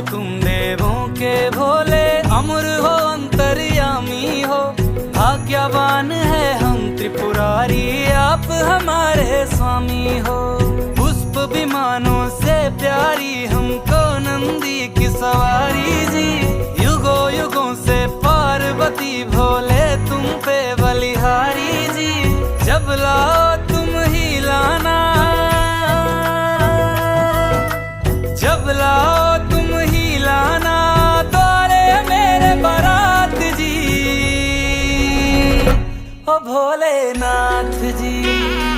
तुम देवों के भोले, अमर हो अंतर्यामी हो। भाग्यवान है हम त्रिपुरारी, आप हमारे स्वामी हो। पुष्प विमानों से प्यारी हमको नंदी की सवारी जी। युगों युगों से पार्वती भोले तुम पे बलिहारी जी। जब लाओ तुम ही लाना, जब लाओ तुम ही लाना, द्वारे मेरे बारात जी, ओ भोलेनाथ जी।